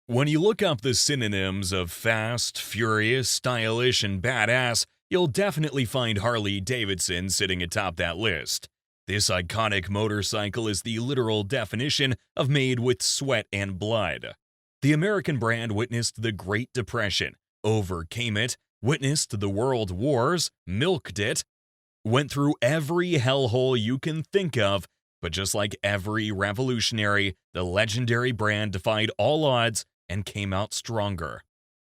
When you look up the synonyms of fast, furious, stylish, and badass, you'll definitely find Harley-Davidson sitting atop that list. This iconic motorcycle is the literal definition of made with sweat and blood. The American brand witnessed the Great Depression, overcame it, witnessed the World Wars, milked it, went through every hellhole you can think of, but just like every revolutionary, the legendary brand defied all odds and came out stronger.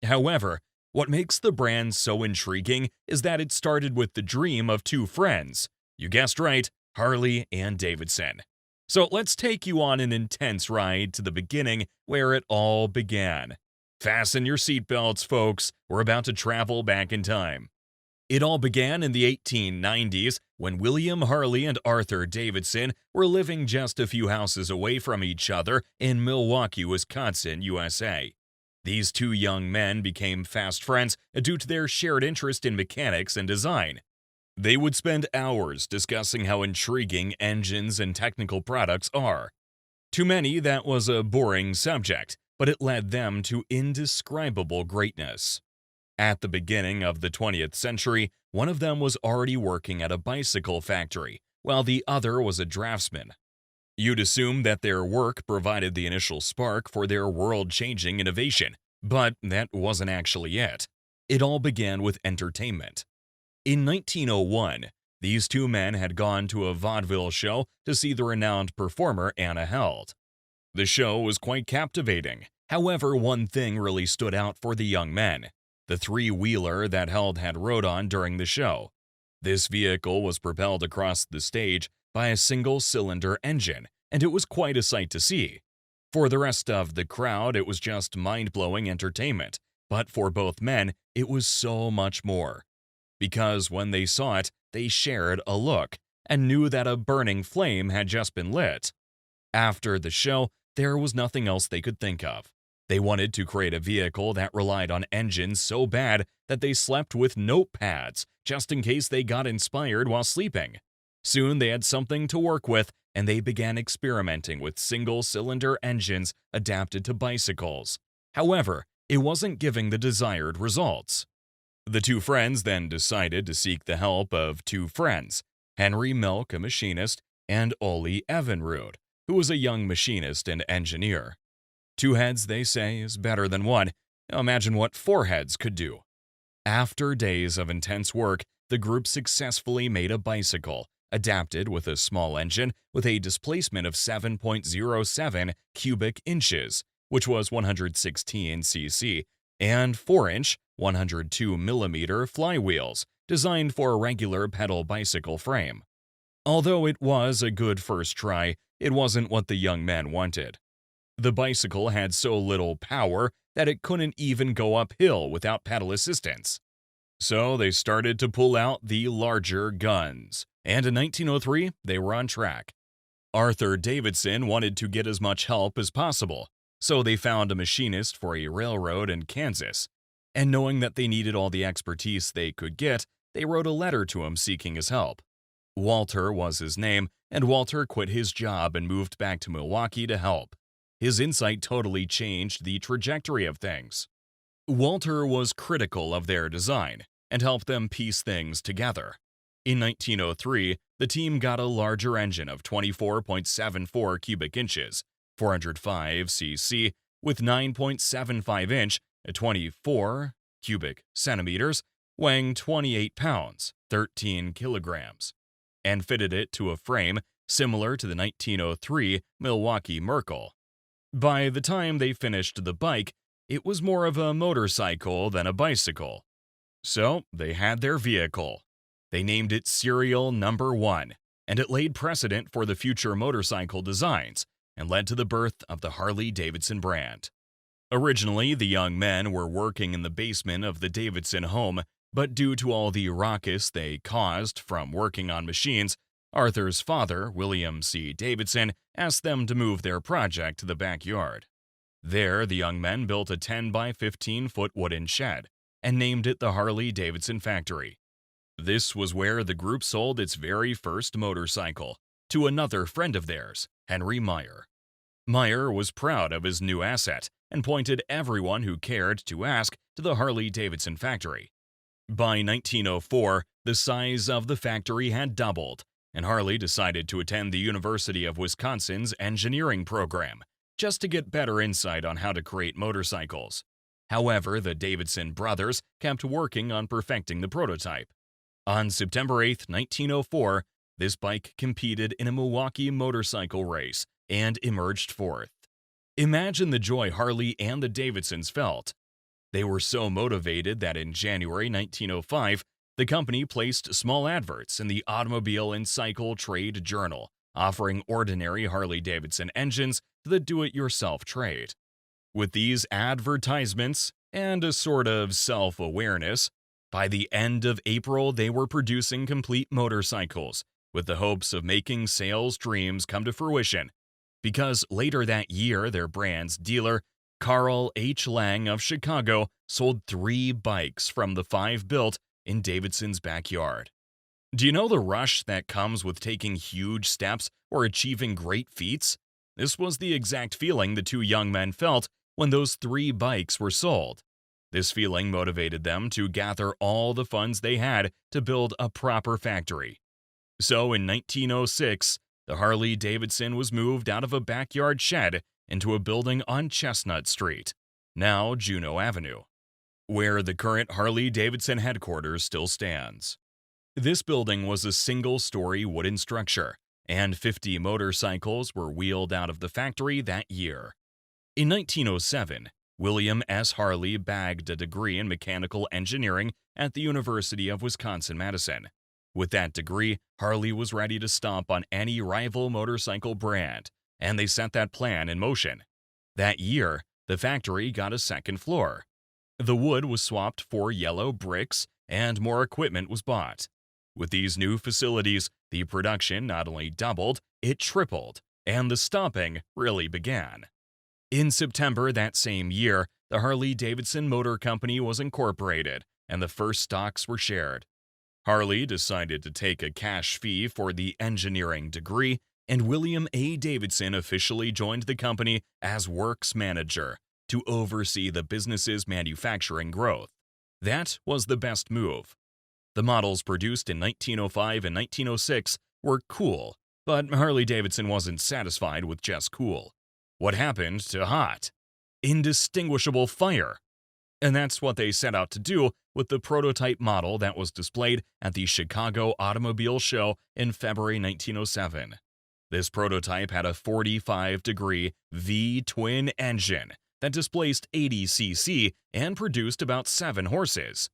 However, what makes the brand so intriguing is that it started with the dream of two friends. You guessed right, Harley and Davidson. So let's take you on an intense ride to the beginning where it all began. Fasten your seatbelts, folks. We're about to travel back in time. It all began in the 1890s when William Harley and Arthur Davidson were living just a few houses away from each other in Milwaukee, Wisconsin, USA. These two young men became fast friends due to their shared interest in mechanics and design. They would spend hours discussing how intriguing engines and technical products are. To many, that was a boring subject, but it led them to indescribable greatness. At the beginning of the 20th century, one of them was already working at a bicycle factory, while the other was a draftsman. You'd assume that their work provided the initial spark for their world-changing innovation, but that wasn't actually it. It all began with entertainment. In 1901, these two men had gone to a vaudeville show to see the renowned performer Anna Held. The show was quite captivating. However, one thing really stood out for the young men: the three-wheeler that Held had rode on during the show. This vehicle was propelled across the stage by a single-cylinder engine, and it was quite a sight to see. For the rest of the crowd, it was just mind-blowing entertainment, but for both men, it was so much more. Because when they saw it, they shared a look, and knew that a burning flame had just been lit. After the show, there was nothing else they could think of. They wanted to create a vehicle that relied on engines so bad that they slept with notepads, just in case they got inspired while sleeping. Soon they had something to work with, and they began experimenting with single-cylinder engines adapted to bicycles. However, it wasn't giving the desired results. The two friends then decided to seek the help of two friends, Henry Milk, a machinist, and Ole Evinrude, who was a young machinist and engineer. Two heads, they say, is better than one. Imagine what four heads could do. After days of intense work, the group successfully made a bicycle, adapted with a small engine with a displacement of 7.07 cubic inches, which was 116 cc, and 4-inch, 102 millimeter flywheels, designed for a regular pedal bicycle frame. Although it was a good first try, it wasn't what the young men wanted. The bicycle had so little power that it couldn't even go uphill without pedal assistance. So they started to pull out the larger guns, and in 1903 they were on track. Arthur Davidson wanted to get as much help as possible, so they found a machinist for a railroad in Kansas. And knowing that they needed all the expertise they could get, they wrote a letter to him seeking his help. Walter was his name, and Walter quit his job and moved back to Milwaukee to help. His insight totally changed the trajectory of things. Walter was critical of their design and helped them piece things together. In 1903, the team got a larger engine of 24.74 cubic inches, 405 cc, with 9.75-inch, 24 cubic centimeters, weighing 28 pounds, 13 kilograms, and fitted it to a frame similar to the 1903 Milwaukee Merkel. By the time they finished the bike, it was more of a motorcycle than a bicycle. So they had their vehicle. They named it Serial Number 1, and it laid precedent for the future motorcycle designs and led to the birth of the Harley-Davidson brand. Originally, the young men were working in the basement of the Davidson home, but due to all the ruckus they caused from working on machines, Arthur's father, William C. Davidson, asked them to move their project to the backyard. There, the young men built a 10 by 15-foot wooden shed and named it the Harley-Davidson Factory. This was where the group sold its very first motorcycle to another friend of theirs, Henry Meyer. Meyer was proud of his new asset and pointed everyone who cared to ask to the Harley-Davidson factory. By 1904, the size of the factory had doubled, and Harley decided to attend the University of Wisconsin's engineering program just to get better insight on how to create motorcycles. However, the Davidson brothers kept working on perfecting the prototype. On September 8, 1904, this bike competed in a Milwaukee motorcycle race and emerged fourth. Imagine the joy Harley and the Davidsons felt. They were so motivated that in January 1905, the company placed small adverts in the Automobile and Cycle Trade Journal, offering ordinary Harley-Davidson engines to the do-it-yourself trade. With these advertisements and a sort of self-awareness, by the end of April they were producing complete motorcycles, with the hopes of making sales dreams come to fruition. Because later that year, their brand's dealer, Carl H. Lang of Chicago, sold 3 bikes from the 5 built in Davidson's backyard. Do you know the rush that comes with taking huge steps or achieving great feats? This was the exact feeling the 2 young men felt when those 3 bikes were sold. This feeling motivated them to gather all the funds they had to build a proper factory. So in 1906, the Harley-Davidson was moved out of a backyard shed into a building on Chestnut Street, now Juneau Avenue, where the current Harley-Davidson headquarters still stands. This building was a single-story wooden structure, and 50 motorcycles were wheeled out of the factory that year. In 1907, William S. Harley bagged a degree in mechanical engineering at the University of Wisconsin-Madison. With that degree, Harley was ready to stomp on any rival motorcycle brand, and they set that plan in motion. That year, the factory got a second floor. The wood was swapped for yellow bricks, and more equipment was bought. With these new facilities, the production not only doubled, it tripled, and the stomping really began. In September that same year, the Harley-Davidson Motor Company was incorporated, and the first stocks were shared. Harley decided to take a cash fee for the engineering degree, and William A. Davidson officially joined the company as works manager to oversee the business's manufacturing growth. That was the best move. The models produced in 1905 and 1906 were cool, but Harley-Davidson wasn't satisfied with just cool. What happened to hot? Indistinguishable fire. And that's what they set out to do with the prototype model that was displayed at the Chicago Automobile Show in February 1907. This prototype had a 45-degree V-twin engine that displaced 80 cc and produced about 7 horses,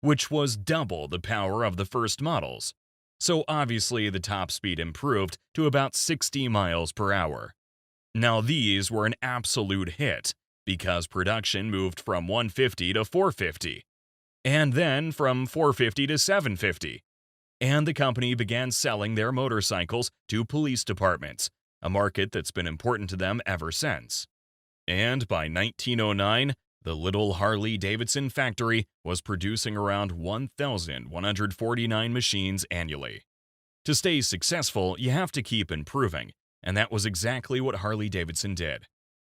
which was double the power of the first models. So obviously the top speed improved to about 60 miles per hour. Now these were an absolute hit, because production moved from 150 to 450, and then from 450 to 750. And the company began selling their motorcycles to police departments, a market that's been important to them ever since. And by 1909, the little Harley-Davidson factory was producing around 1,149 machines annually. To stay successful, you have to keep improving, and that was exactly what Harley-Davidson did.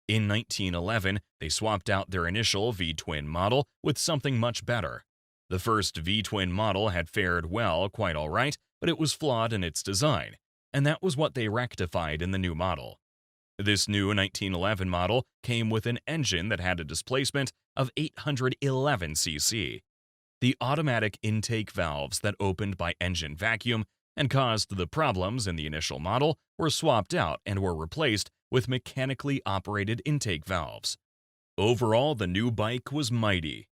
In 1911, they swapped out their initial V-twin model with something much better. The first V-twin model had fared well, quite all right, but it was flawed in its design, and that was what they rectified in the new model. This new 1911 model came with an engine that had a displacement of 811 cc. The automatic intake valves that opened by engine vacuum and caused the problems in the initial model were swapped out and were replaced with mechanically operated intake valves. Overall, the new bike was mighty,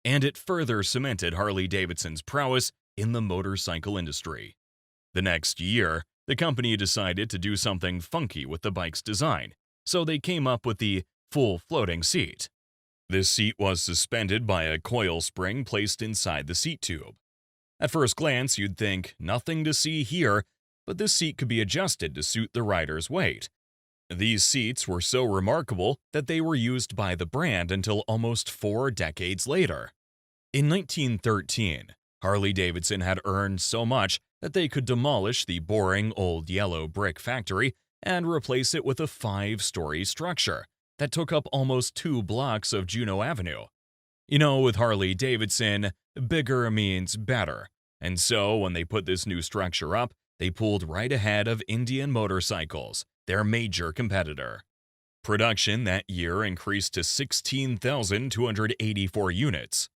and it further cemented Harley-Davidson's prowess in the motorcycle industry. The next year, the company decided to do something funky with the bike's design, so they came up with the full floating seat. This seat was suspended by a coil spring placed inside the seat tube. At first glance, you'd think, nothing to see here, but this seat could be adjusted to suit the rider's weight. These seats were so remarkable that they were used by the brand until almost 4 decades later. In 1913, Harley-Davidson had earned so much that they could demolish the boring old yellow brick factory and replace it with a 5-story structure that took up almost 2 blocks of Juneau Avenue. You know, with Harley-Davidson, bigger means better. And so, when they put this new structure up, they pulled right ahead of Indian Motorcycles, their major competitor. Production that year increased to 16,284 units.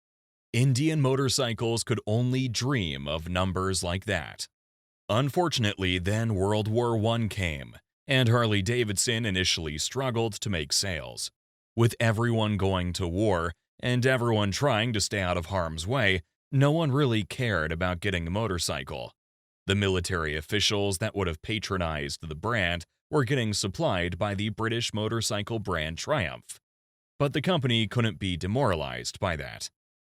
Indian Motorcycles could only dream of numbers like that. Unfortunately, then World War I came, and Harley-Davidson initially struggled to make sales. With everyone going to war, and everyone trying to stay out of harm's way, no one really cared about getting a motorcycle. The military officials that would have patronized the brand were getting supplied by the British motorcycle brand Triumph. But the company couldn't be demoralized by that.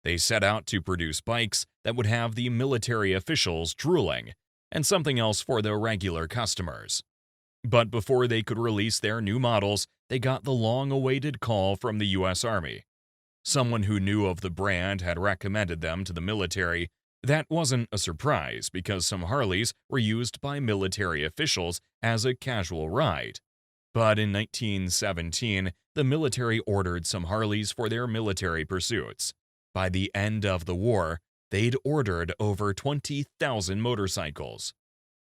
They set out to produce bikes that would have the military officials drooling, and something else for the regular customers. But before they could release their new models, they got the long-awaited call from the U.S. Army. Someone who knew of the brand had recommended them to the military. That wasn't a surprise because some Harleys were used by military officials as a casual ride. But in 1917, the military ordered some Harleys for their military pursuits. By the end of the war, they'd ordered over 20,000 motorcycles.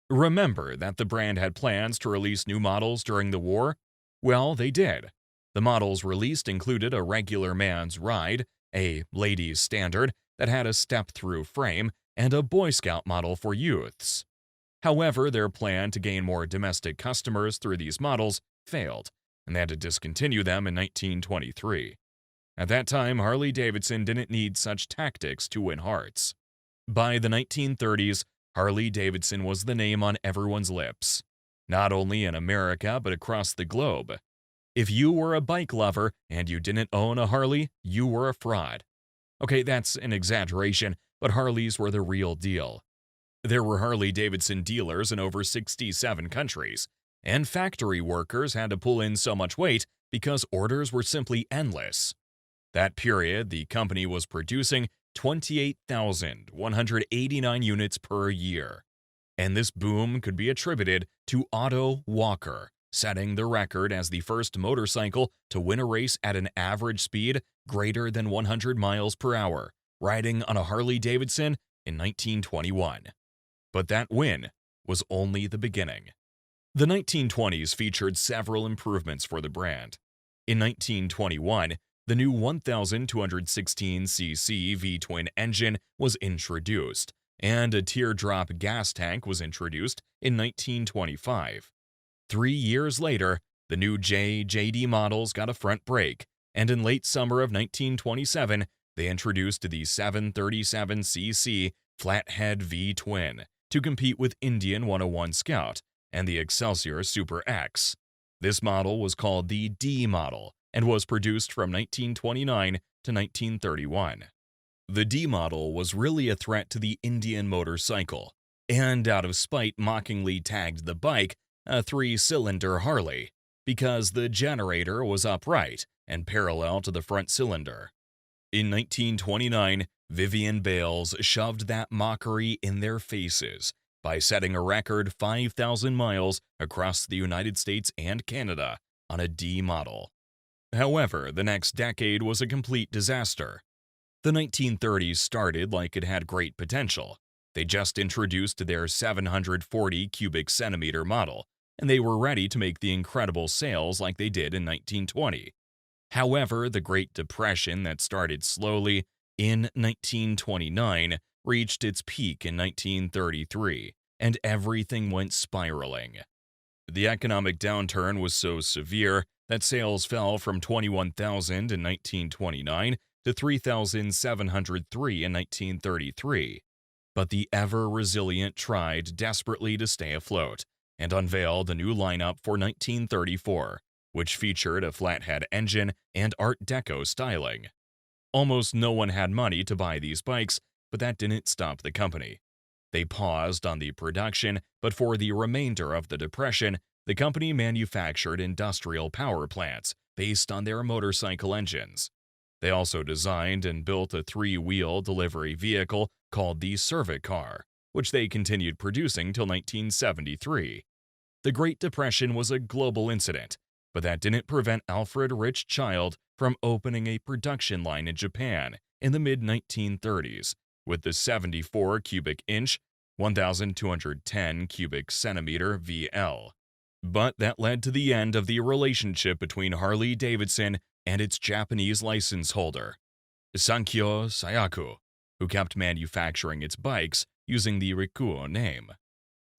Remember that the brand had plans to release new models during the war? Well, they did. The models released included a regular man's ride, a ladies' standard that had a step-through frame, and a Boy Scout model for youths. However, their plan to gain more domestic customers through these models failed, and they had to discontinue them in 1923. At that time, Harley-Davidson didn't need such tactics to win hearts. By the 1930s, Harley-Davidson was the name on everyone's lips, not only in America but across the globe. If you were a bike lover and you didn't own a Harley, you were a fraud. Okay, that's an exaggeration, but Harleys were the real deal. There were Harley-Davidson dealers in over 67 countries, and factory workers had to pull in so much weight because orders were simply endless. That period, the company was producing 28,189 units per year. And this boom could be attributed to Otto Walker, setting the record as the first motorcycle to win a race at an average speed greater than 100 miles per hour, riding on a Harley-Davidson in 1921. But that win was only the beginning. The 1920s featured several improvements for the brand. In 1921, the new 1,216cc V-twin engine was introduced, and a teardrop gas tank was introduced in 1925. 3 years later, the new JD models got a front brake, and in late summer of 1927, they introduced the 737cc flathead V-twin to compete with Indian 101 Scout and the Excelsior Super X. This model was called the D model and was produced from 1929 to 1931. The D model was really a threat to the Indian motorcycle, and out of spite mockingly tagged the bike a 3-cylinder Harley, because the generator was upright and parallel to the front cylinder. In 1929, Vivian Bales shoved that mockery in their faces by setting a record 5,000 miles across the United States and Canada on a D model. However, the next decade was a complete disaster. The 1930s started like it had great potential. They just introduced their 740 cubic centimeter model, and they were ready to make the incredible sales like they did in 1920. However, the Great Depression that started slowly in 1929 reached its peak in 1933, and everything went spiraling. The economic downturn was so severe that sales fell from 21,000 in 1929 to 3,703 in 1933. But the ever-resilient tried desperately to stay afloat and unveiled a new lineup for 1934, which featured a flathead engine and Art Deco styling. Almost no one had money to buy these bikes, but that didn't stop the company. They paused on the production, but for the remainder of the Depression, the company manufactured industrial power plants based on their motorcycle engines. They also designed and built a 3-wheel delivery vehicle called the Service Car, which they continued producing till 1973. The Great Depression was a global incident, But that didn't prevent Alfred Rich Child from opening a production line in Japan in the mid-1930s with the 74 cubic inch, 1,210 cubic centimeter VL. But that led to the end of the relationship between Harley-Davidson and its Japanese license holder, Sankyo Sayaku, who kept manufacturing its bikes using the Rikuo name.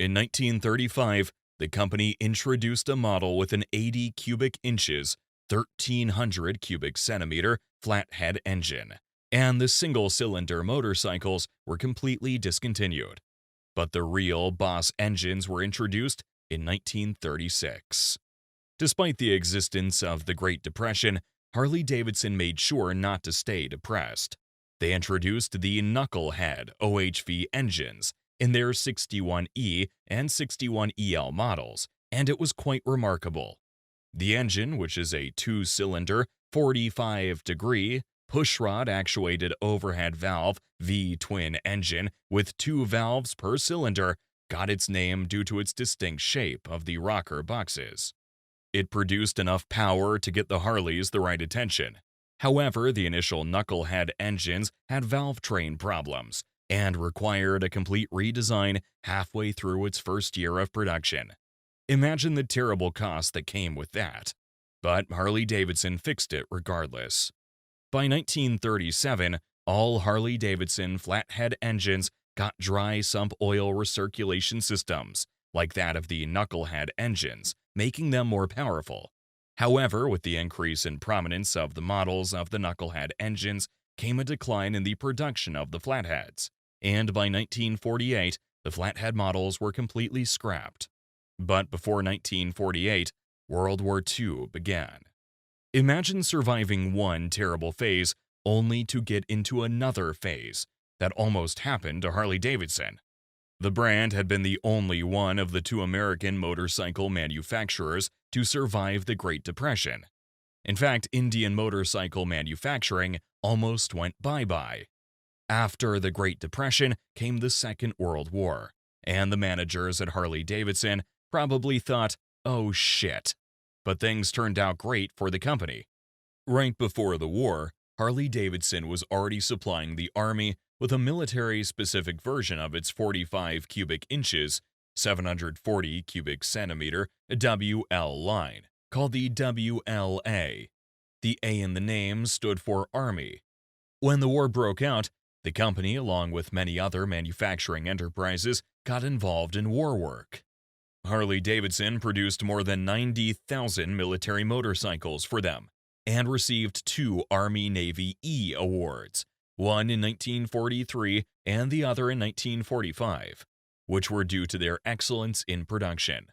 In 1935, the company introduced a model with an 80 cubic inches, 1,300 cubic centimeter flathead engine, and the single-cylinder motorcycles were completely discontinued. But the real Boss engines were introduced in 1936. Despite the existence of the Great Depression, Harley-Davidson made sure not to stay depressed. They introduced the Knucklehead OHV engines in their 61E and 61EL models, and it was quite remarkable. The engine, which is a two-cylinder, 45-degree, pushrod-actuated overhead valve V-twin engine with two valves per cylinder, got its name due to its distinct shape of the rocker boxes. It produced enough power to get the Harleys the right attention. However, the initial Knucklehead engines had valve train problems and required a complete redesign halfway through its first year of production. Imagine the terrible cost that came with that. But Harley-Davidson fixed it regardless. By 1937, all Harley-Davidson flathead engines got dry sump oil recirculation systems, like that of the Knucklehead engines, making them more powerful. However, with the increase in prominence of the models of the Knucklehead engines came a decline in the production of the flatheads, and by 1948, the flathead models were completely scrapped. But before 1948, World War II began. Imagine surviving one terrible phase only to get into another phase that almost happened to Harley-Davidson. The brand had been the only one of the two American motorcycle manufacturers to survive the Great Depression. In fact, Indian motorcycle manufacturing almost went bye-bye. After the Great Depression came the Second World War, and the managers at Harley-Davidson probably thought, oh shit. But things turned out great for the company. Right before the war, Harley-Davidson was already supplying the Army with a military-specific version of its 45 cubic inches, 740 cubic centimeter WL line, called the WLA. The A in the name stood for Army. When the war broke out, the company, along with many other manufacturing enterprises, got involved in war work. Harley-Davidson produced more than 90,000 military motorcycles for them and received 2 Army Navy E awards, one in 1943 and the other in 1945, which were due to their excellence in production.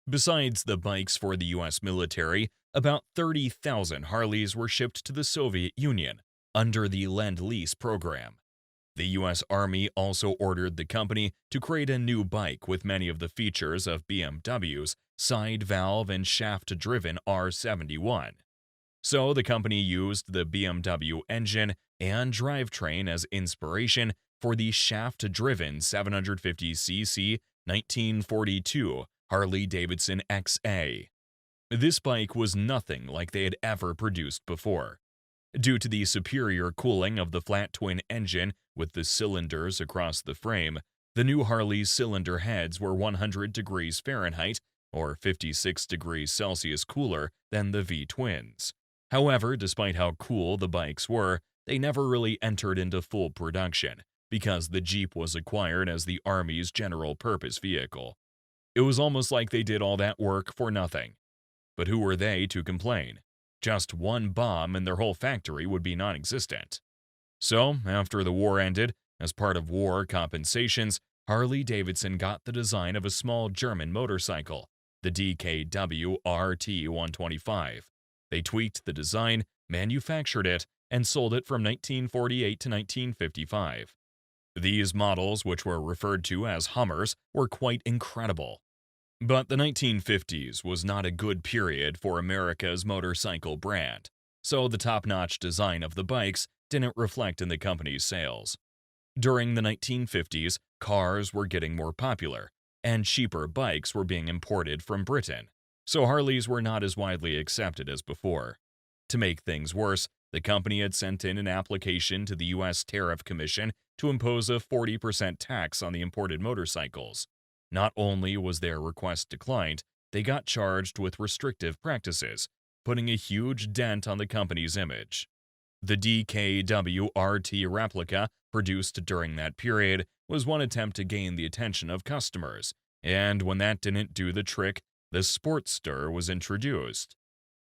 Besides the bikes for the U.S. military, about 30,000 Harleys were shipped to the Soviet Union under the Lend-Lease program. The U.S. Army also ordered the company to create a new bike with many of the features of BMW's side valve and shaft-driven R71. So the company used the BMW engine and drivetrain as inspiration for the shaft-driven 750cc 1942 Harley-Davidson XA. This bike was nothing like they had ever produced before. Due to the superior cooling of the flat twin engine with the cylinders across the frame, the new Harley's cylinder heads were 100 degrees Fahrenheit or 56 degrees Celsius cooler than the V-twins. However, despite how cool the bikes were, they never really entered into full production because the Jeep was acquired as the Army's general-purpose vehicle. It was almost like they did all that work for nothing. But who were they to complain? Just one bomb and their whole factory would be non-existent. So, after the war ended, as part of war compensations, Harley-Davidson got the design of a small German motorcycle, the DKW RT125. They tweaked the design, manufactured it, and sold it from 1948 to 1955. These models, which were referred to as Hummers, were quite incredible. But the 1950s was not a good period for America's motorcycle brand, so the top-notch design of the bikes didn't reflect in the company's sales. During the 1950s, cars were getting more popular, and cheaper bikes were being imported from Britain. so Harleys were not as widely accepted as before. To make things worse, the company had sent in an application to the U.S. Tariff Commission to impose a 40% tax on the imported motorcycles. Not only was their request declined, they got charged with restrictive practices, putting a huge dent on the company's image. The DKWRT replica produced during that period was one attempt to gain the attention of customers, and when that didn't do the trick, the Sportster was introduced.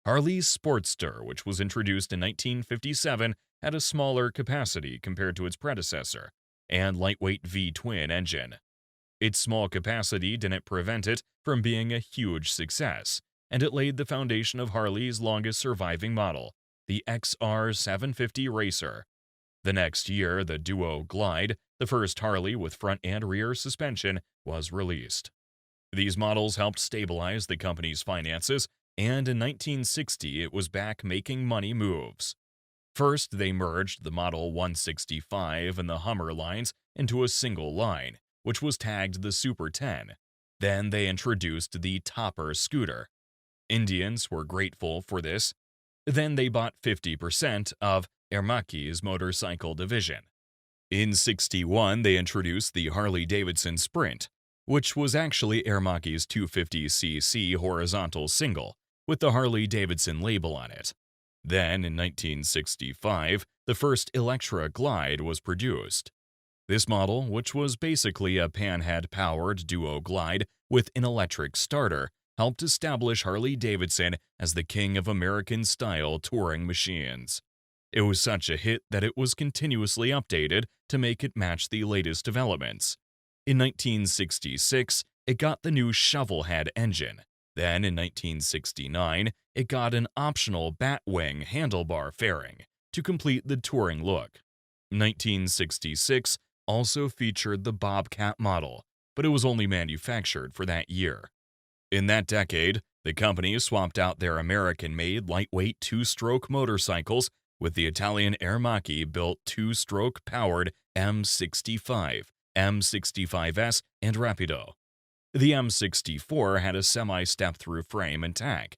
Harley's Sportster, which was introduced in 1957, had a smaller capacity compared to its predecessor, and lightweight V-twin engine. Its small capacity didn't prevent it from being a huge success, and it laid the foundation of Harley's longest surviving model, the XR750 Racer. The next year, the Duo Glide, the first Harley with front and rear suspension, was released. These models helped stabilize the company's finances, and in 1960 it was back making money moves. First, they merged the Model 165 and the Hummer lines into a single line, which was tagged the Super 10. Then they introduced the Topper scooter. Indians were grateful for this. Then they bought 50% of Ermaki's motorcycle division. In '61, they introduced the Harley-Davidson Sprint, which was actually Ermaki's 250cc horizontal single, with the Harley-Davidson label on it. Then, in 1965, the first Electra Glide was produced. This model, which was basically a panhead-powered duo glide with an electric starter, helped establish Harley-Davidson as the king of American-style touring machines. It was such a hit that it was continuously updated to make it match the latest developments. In 1966, it got the new shovel-head engine. Then, in 1969, it got an optional Batwing handlebar fairing to complete the touring look. 1966 also featured the Bobcat model, but it was only manufactured for that year. In that decade, the company swapped out their American-made lightweight two-stroke motorcycles with the Italian Ermaki-built two-stroke powered M65, M65S, and Rapido. The M64 had a semi-step-through frame and tank.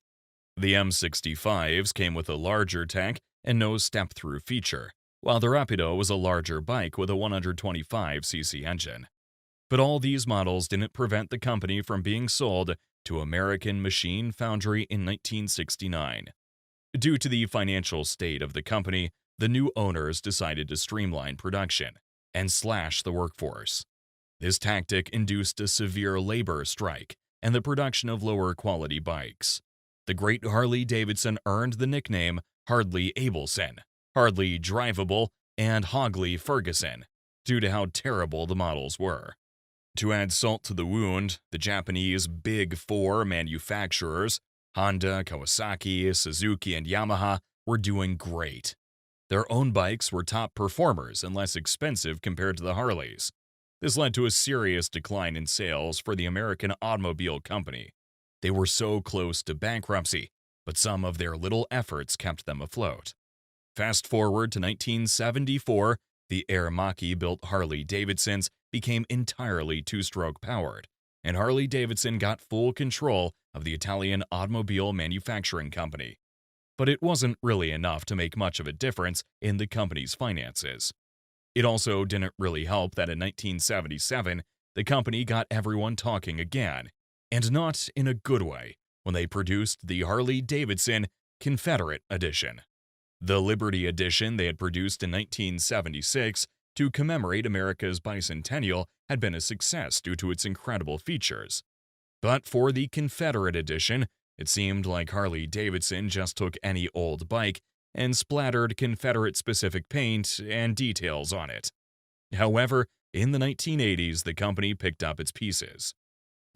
The M65s came with a larger tank and no step-through feature, while the Rapido was a larger bike with a 125cc engine. But all these models didn't prevent the company from being sold to American Machine Foundry in 1969. Due to the financial state of the company, the new owners decided to streamline production and slash the workforce. This tactic induced a severe labor strike and the production of lower-quality bikes. The great Harley-Davidson earned the nickname Harley-Abelson, Hardly Drivable, and Hogley Ferguson, due to how terrible the models were. To add salt to the wound, the Japanese Big Four manufacturers, Honda, Kawasaki, Suzuki, and Yamaha, were doing great. Their own bikes were top performers and less expensive compared to the Harleys. This led to a serious decline in sales for the American automobile company. They were so close to bankruptcy, but some of their little efforts kept them afloat. Fast forward to 1974, the Ermaki-built Harley-Davidsons became entirely two-stroke powered, and Harley-Davidson got full control of the Italian automobile manufacturing company. But it wasn't really enough to make much of a difference in the company's finances. It also didn't really help that in 1977, the company got everyone talking again, and not in a good way, when they produced the Harley-Davidson Confederate Edition. The Liberty Edition they had produced in 1976 to commemorate America's bicentennial had been a success due to its incredible features. But for the Confederate Edition, it seemed like Harley-Davidson just took any old bike and splattered Confederate-specific paint and details on it. However, in the 1980s, the company picked up its pieces.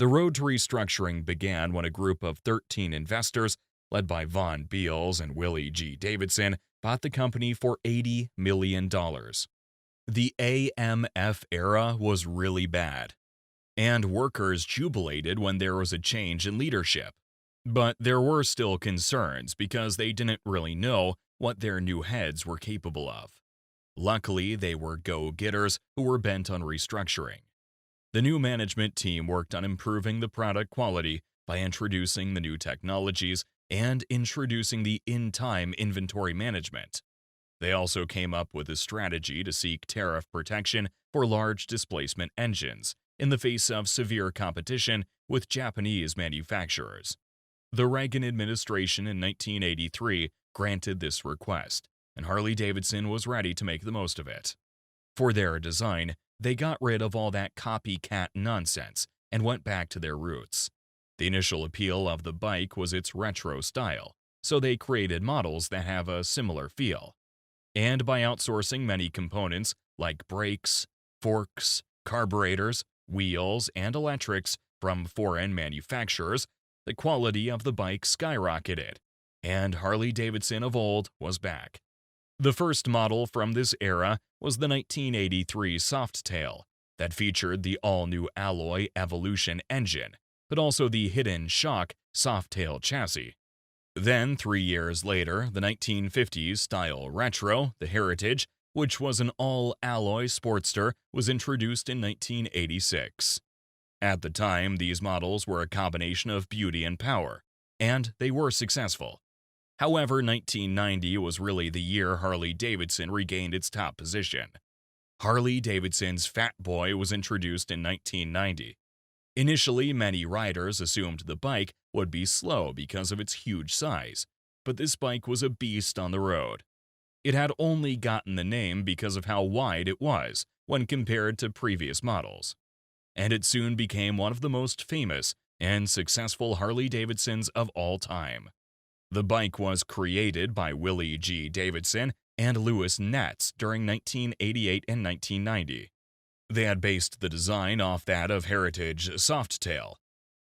The road to restructuring began when a group of 13 investors, led by Von Beals and Willie G. Davidson, bought the company for $80 million. The AMF era was really bad, and workers jubilated when there was a change in leadership. But there were still concerns because they didn't really know what their new heads were capable of. Luckily, they were go-getters who were bent on restructuring. The new management team worked on improving the product quality by introducing the new technologies and introducing the in-time inventory management. They also came up with a strategy to seek tariff protection for large displacement engines in the face of severe competition with Japanese manufacturers. The Reagan administration in 1983 granted this request, and Harley-Davidson was ready to make the most of it. For their design, they got rid of all that copycat nonsense and went back to their roots. The initial appeal of the bike was its retro style, so they created models that have a similar feel. And by outsourcing many components like brakes, forks, carburetors, wheels, and electrics from foreign manufacturers, the quality of the bike skyrocketed, and Harley-Davidson of old was back. The first model from this era was the 1983 Softail that featured the all-new alloy Evolution engine, but also the hidden shock Softail chassis. Then, 3 years later, the 1950s style Retro, the Heritage, which was an all-alloy Sportster, was introduced in 1986. At the time, these models were a combination of beauty and power, and they were successful. However, 1990 was really the year Harley-Davidson regained its top position. Harley-Davidson's Fat Boy was introduced in 1990. Initially, many riders assumed the bike would be slow because of its huge size, but this bike was a beast on the road. It had only gotten the name because of how wide it was when compared to previous models, and it soon became one of the most famous and successful Harley-Davidsons of all time. The bike was created by Willie G. Davidson and Louis Netz during 1988 and 1990. They had based the design off that of Heritage Softail,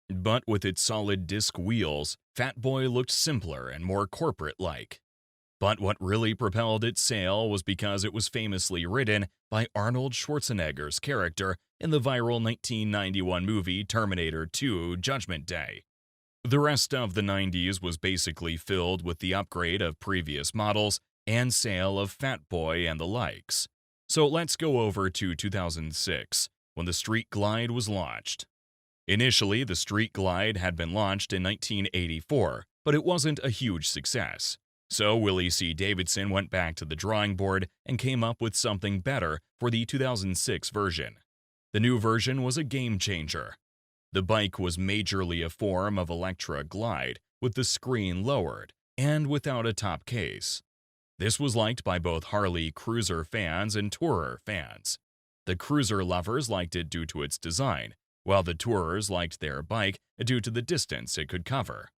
but with its solid disc wheels, Fat Boy looked simpler and more corporate-like. But what really propelled its sale was because it was famously ridden by Arnold Schwarzenegger's character in the viral 1991 movie Terminator 2: Judgment Day. The rest of the 90s was basically filled with the upgrade of previous models and sale of Fat Boy and the likes. So let's go over to 2006, when the Street Glide was launched. Initially, the Street Glide had been launched in 1984, but it wasn't a huge success. So Willie C. Davidson went back to the drawing board and came up with something better for the 2006 version. The new version was a game changer. The bike was majorly a form of Electra Glide, with the screen lowered and without a top case. This was liked by both Harley cruiser fans and tourer fans. The cruiser lovers liked it due to its design, while the tourers liked their bike due to the distance it could cover.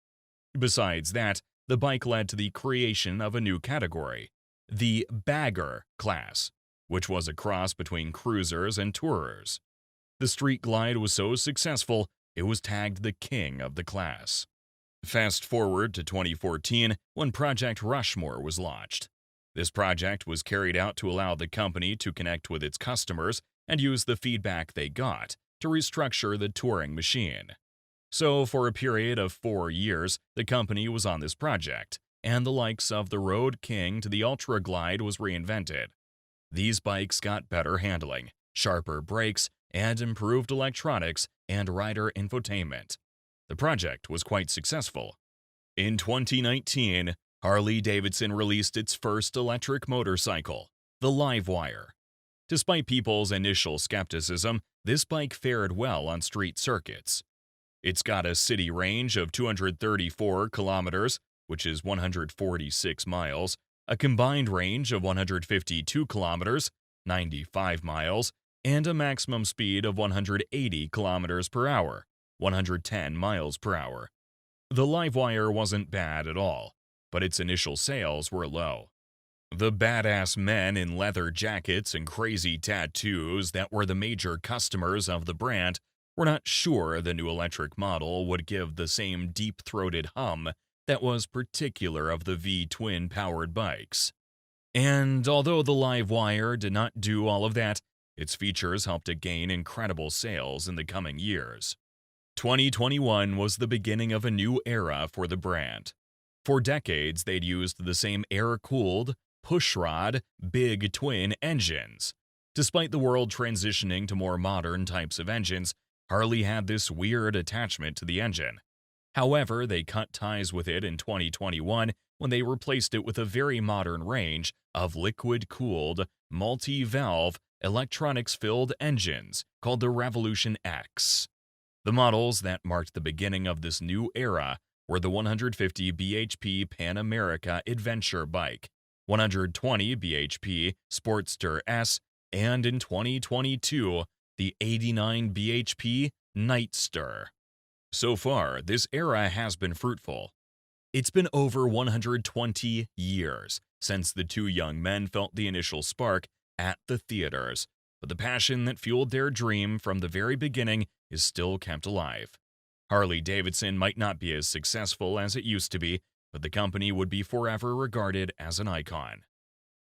Besides that, the bike led to the creation of a new category, the bagger class, which was a cross between cruisers and tourers. The Street Glide was so successful, it was tagged the king of the class. Fast forward to 2014, when Project Rushmore was launched. This project was carried out to allow the company to connect with its customers and use the feedback they got to restructure the touring machine. So, for a period of 4 years, the company was on this project, and the likes of the Road King to the Ultra Glide was reinvented. These bikes got better handling, sharper brakes, and improved electronics and rider infotainment. The project was quite successful. In 2019, Harley-Davidson released its first electric motorcycle, the Livewire. Despite people's initial skepticism, this bike fared well on street circuits. It's got a city range of 234 kilometers, which is 146 miles, a combined range of 152 kilometers, 95 miles, and a maximum speed of 180 kilometers per hour, 110 miles per hour. The Livewire wasn't bad at all, but its initial sales were low. The badass men in leather jackets and crazy tattoos that were the major customers of the brand were not sure the new electric model would give the same deep-throated hum that was particular of the V-twin powered bikes. And although the Livewire did not do all of that, its features helped it gain incredible sales in the coming years. 2021 was the beginning of a new era for the brand. For decades, they'd used the same air-cooled, pushrod, big twin engines. Despite the world transitioning to more modern types of engines, Harley had this weird attachment to the engine. However, they cut ties with it in 2021 when they replaced it with a very modern range of liquid-cooled, multi-valve, electronics-filled engines called the Revolution X. The models that marked the beginning of this new era were the 150 bhp Pan America Adventure bike, 120 bhp Sportster S, and in 2022, the 89 bhp Nightster. So far, this era has been fruitful. It's been over 120 years since the two young men felt the initial spark at the theaters, but the passion that fueled their dream from the very beginning is still kept alive. Harley-Davidson might not be as successful as it used to be, but the company would be forever regarded as an icon.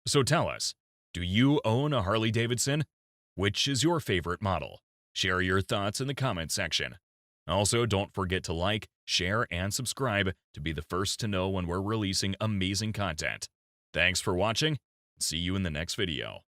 So tell us, do you own a Harley-Davidson? Which is your favorite model? Share your thoughts in the comment section. Also, don't forget to like, share, and subscribe to be the first to know when we're releasing amazing content. Thanks for watching. See you in the next video.